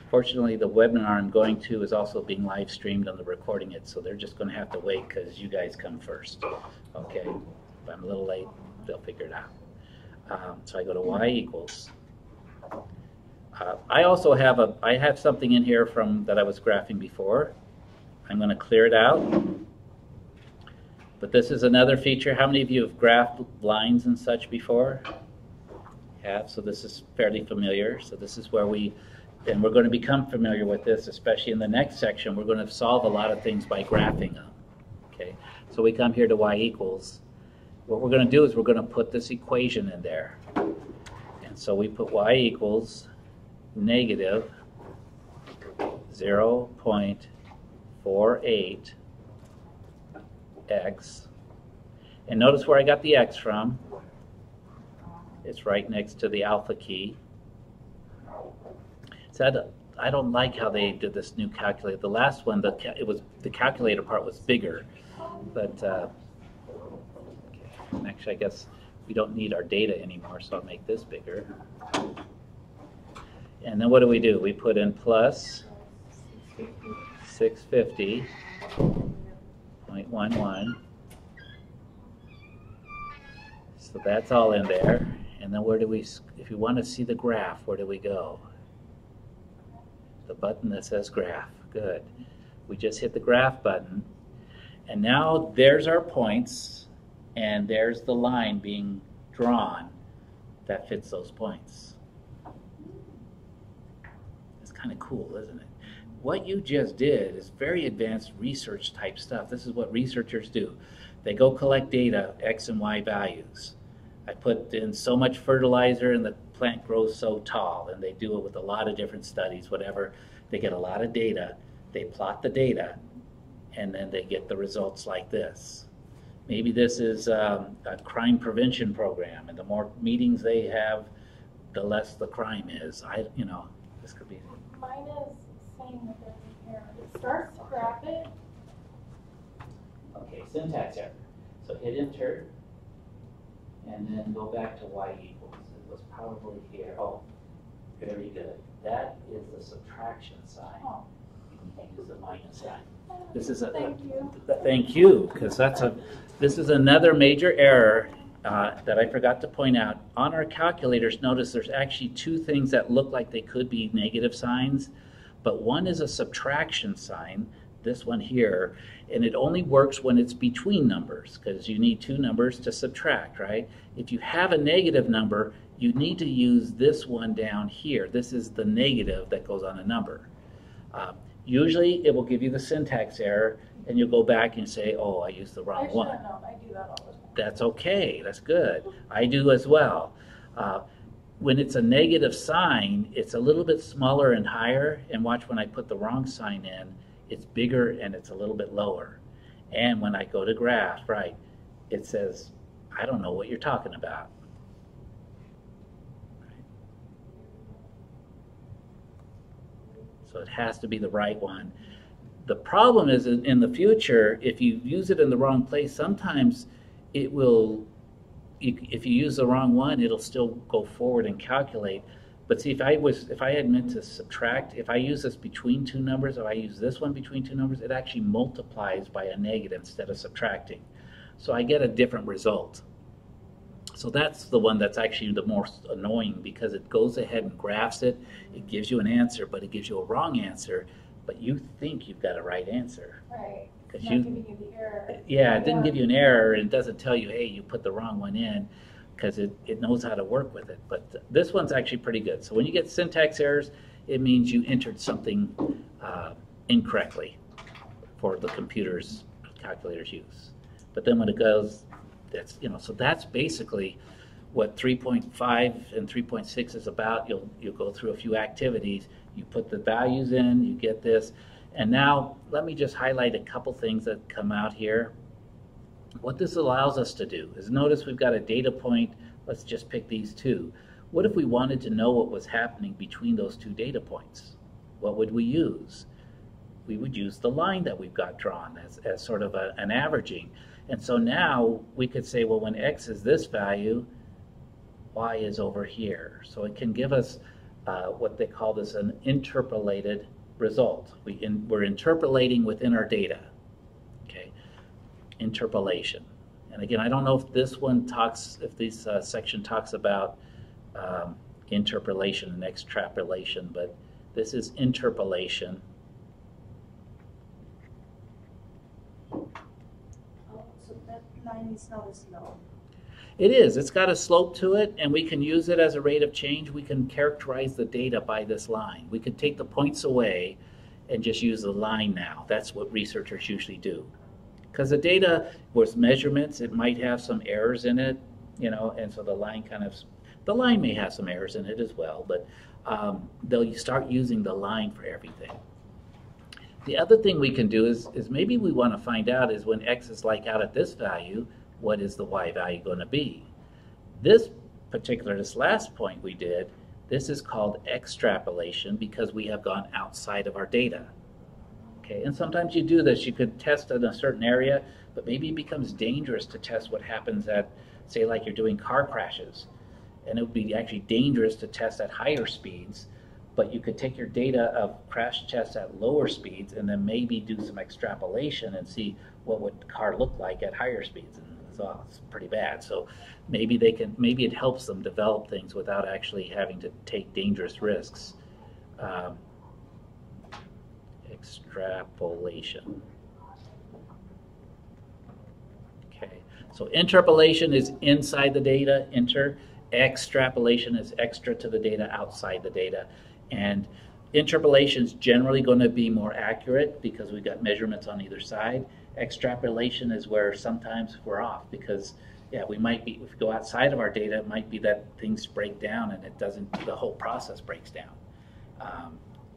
Fortunately, the webinar I'm going to is also being live streamed and they're recording it, so they're just going to have to wait because you guys come first. Okay, if I'm a little late, they'll figure it out. So I go to Y equals. I also have I have something in here from that I was graphing before. I'm going to clear it out. But this is another feature. How many of you have graphed lines and such before? Have. So this is fairly familiar. So this is where and we're going to become familiar with this, especially in the next section. We're going to solve a lot of things by graphing them. Okay, so we come here to Y equals. What we're going to do is we're going to put this equation in there. And so we put Y equals negative 0.48 x. And notice where I got the x from. It's right next to the alpha key. So I don't like how they did this new calculator. The last one, the calculator part was bigger, but okay. And actually, I guess we don't need our data anymore, so I'll make this bigger. And then what do? We put in plus 650.11. So that's all in there. And then where do we? If you want to see the graph, where do we go? The button that says graph. Good. We just hit the graph button, and now there's our points, and there's the line being drawn that fits those points. It's kind of cool, isn't it? What you just did is very advanced research type stuff. This is what researchers do. They go collect data, X and Y values. I put in so much fertilizer and the plant grows so tall, and they do it with a lot of different studies, whatever. They get a lot of data, they plot the data, and then they get the results like this. Maybe this is a crime prevention program, and the more meetings they have, the less the crime is. This could be. Mine is saying that there's an error. It starts to grab it. Okay, syntax error. So hit enter, and then go back to y equals. It was probably here. Oh, very good. That is the subtraction sign. Oh. You can use the minus sign. This is Thank you. Thank you, because this is another major error that I forgot to point out. On our calculators, notice there's actually two things that look like they could be negative signs, but one is a subtraction sign, this one here, and it only works when it's between numbers, because you need two numbers to subtract, right? If you have a negative number, you need to use this one down here. This is the negative that goes on a number. Usually it will give you the syntax error, and you'll go back and say, oh, I used the wrong one. I should have known. I do that all the time. That's okay. That's good. I do as well. When it's a negative sign, it's a little bit smaller and higher, and watch when I put the wrong sign in, it's bigger and it's a little bit lower. And when I go to graph, right, it says, I don't know what you're talking about. So it has to be the right one. The problem is in the future, if you use it in the wrong place, sometimes it will, if you use the wrong one, it'll still go forward and calculate. But see, if I had meant to subtract, if I use this between two numbers, if I use this one between two numbers, it actually multiplies by a negative instead of subtracting. So I get a different result. So that's the one that's actually the most annoying, because it goes ahead and graphs it. It gives you an answer, but it gives you a wrong answer, but you think you've got a right answer. Right. Because Not giving you the error. Yeah, it didn't give you an error, and it doesn't tell you, hey, you put the wrong one in, because it knows how to work with it. But this one's actually pretty good. So when you get syntax errors, it means you entered something incorrectly for the computer's calculator's use. But then when it goes, so that's basically what 3.5 and 3.6 is about. You'll go through a few activities. You put the values in, you get this. And now let me just highlight a couple things that come out here. What this allows us to do is, notice we've got a data point. Let's just pick these two. What if we wanted to know what was happening between those two data points? What would we use? We would use the line that we've got drawn as sort of an averaging. And so now we could say, well, when x is this value, y is over here. So it can give us what they call this an interpolated result. We're interpolating within our data. Okay, interpolation. And again, I don't know if this one talks, if this section talks about interpolation and extrapolation, but this is interpolation. Line is not a slope. It is. It's got a slope to it, and we can use it as a rate of change. We can characterize the data by this line. We could take the points away and just use the line now. That's what researchers usually do. Because the data with measurements, it might have some errors in it, and so the line may have some errors in it as well, but they'll start using the line for everything. The other thing we can do is maybe we want to find out is when x is like out at this value, what is the y value going to be? This last point we did, this is called extrapolation because we have gone outside of our data. Okay, and sometimes you do this. You could test in a certain area, but maybe it becomes dangerous to test what happens at, say, like you're doing car crashes. And it would be actually dangerous to test at higher speeds. But you could take your data of crash tests at lower speeds and then maybe do some extrapolation and see what would the car look like at higher speeds. And so it's pretty bad. So maybe maybe it helps them develop things without actually having to take dangerous risks. Extrapolation. Okay, so interpolation is inside the data, extrapolation is extra to the data, outside the data. And interpolation is generally going to be more accurate because we've got measurements on either side. Extrapolation is where sometimes we're off because, yeah, we might be, if we go outside of our data, it might be that things break down and the whole process breaks down.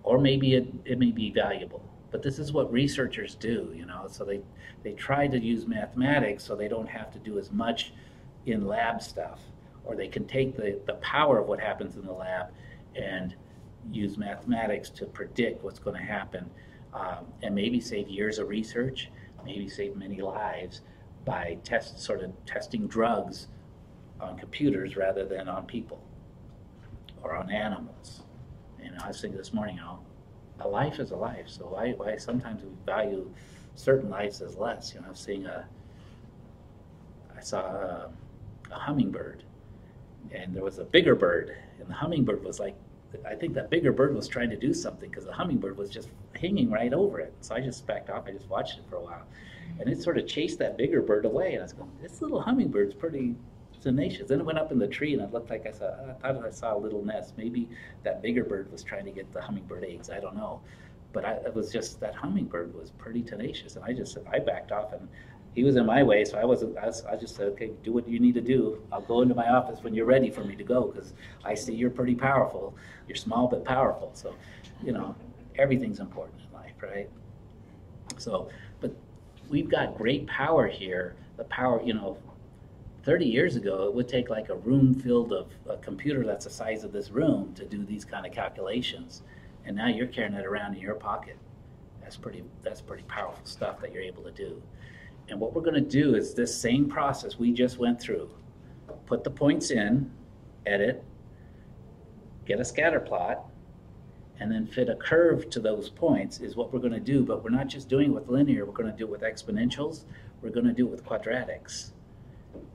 Or maybe it may be valuable. But this is what researchers do, you know, so they try to use mathematics so they don't have to do as much in lab stuff, or they can take the power of what happens in the lab and use mathematics to predict what's going to happen, and maybe save years of research, maybe save many lives by testing drugs on computers rather than on people or on animals. You know, I was thinking this morning, you know, a life is a life, so why sometimes we value certain lives as less. You know, I saw a hummingbird, and there was a bigger bird, and the hummingbird was like, I think that bigger bird was trying to do something because the hummingbird was just hanging right over it. So I just backed off, I just watched it for a while, and it sort of chased that bigger bird away, and I was going, this little hummingbird's pretty tenacious. Then it went up in the tree, and it looked like I thought I saw a little nest. Maybe that bigger bird was trying to get the hummingbird eggs. I don't know, but it was just that hummingbird was pretty tenacious, and I backed off, and he was in my way, so I just said, okay, do what you need to do. I'll go into my office when you're ready for me to go, because I see you're pretty powerful. You're small but powerful, so you know everything's important in life, right? So, but we've got great power here. The power, you know. 30 years ago, it would take like a room filled of a computer that's the size of this room to do these kind of calculations. And now you're carrying it around in your pocket. That's pretty powerful stuff that you're able to do. And what we're going to do is this same process we just went through. Put the points in, edit, get a scatter plot, and then fit a curve to those points is what we're going to do. But we're not just doing it with linear, we're going to do it with exponentials, we're going to do it with quadratics.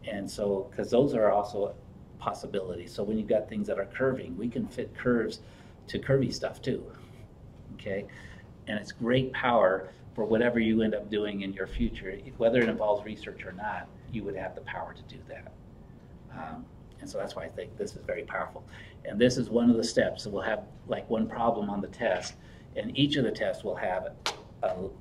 And so, because those are also possibilities. So when you've got things that are curving, we can fit curves to curvy stuff too, okay? And it's great power for whatever you end up doing in your future. Whether it involves research or not, you would have the power to do that. And so that's why I think this is very powerful. And this is one of the steps. So we'll have like one problem on the test, and each of the tests will have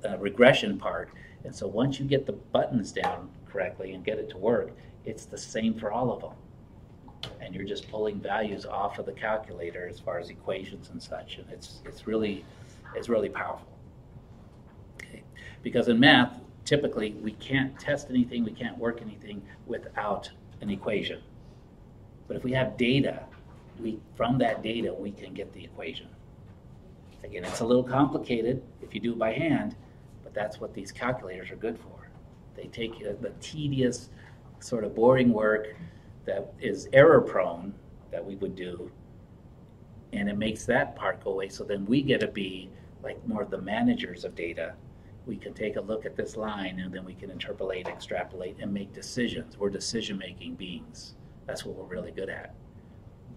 a regression part. And so once you get the buttons down correctly and get it to work, it's the same for all of them. And you're just pulling values off of the calculator as far as equations and such, and it's really powerful. Okay. Because in math, typically we can't test anything, we can't work anything without an equation. But if we have data, from that data we can get the equation. Again, it's a little complicated if you do it by hand, but that's what these calculators are good for. They take the tedious, sort of boring work that is error prone that we would do, and it makes that part go away. So then we get to be like more of the managers of data. We can take a look at this line, and then we can interpolate, extrapolate, and make decisions. We're decision-making beings. That's what we're really good at.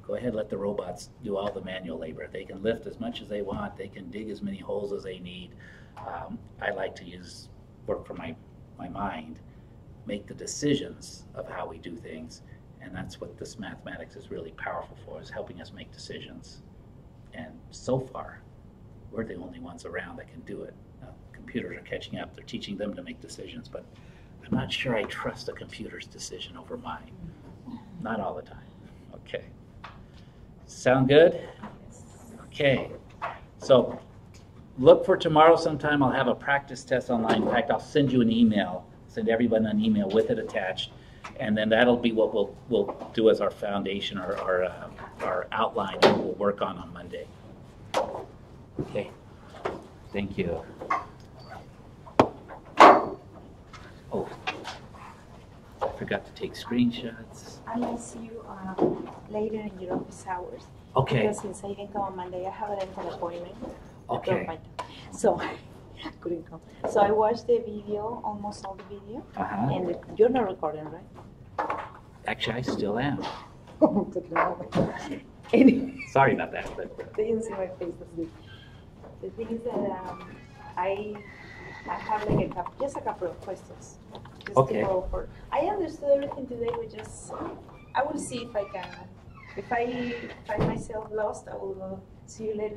Go ahead, let the robots do all the manual labor. They can lift as much as they want. They can dig as many holes as they need. I like to work for my mind, make the decisions of how we do things, and that's what this mathematics is really powerful for, is helping us make decisions. And so far, we're the only ones around that can do it. Now, computers are catching up. They're teaching them to make decisions, but I'm not sure I trust a computer's decision over mine. Not all the time. Okay. Sound good? Okay. So look for tomorrow sometime. I'll have a practice test online. In fact, I'll send you an email, send everyone an email with it attached, and then that'll be what we'll do as our foundation, or our outline that we'll work on Monday. Okay. Thank you. Oh, I forgot to take screenshots. I will see you later in your office hours. Okay. Because since I didn't come on Monday, I have a dental appointment. Okay. So I couldn't come. So I watched the video, almost all the video. And you're not recording, right? Actually, I still am. Anyway. Sorry about that. But They didn't see my face. That's good. The thing is that I have like just a couple of questions. Just Okay. to go over. I understood everything today. I will see if I can. If I find myself lost, I will go see you later.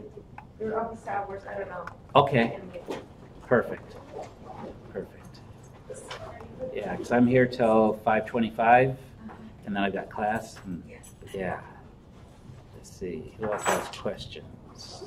Your office hours, I don't know. okay. Perfect. Perfect. Yeah, because I'm here till 5:25, and then I've got class. And, yeah. Let's see. Who else has questions?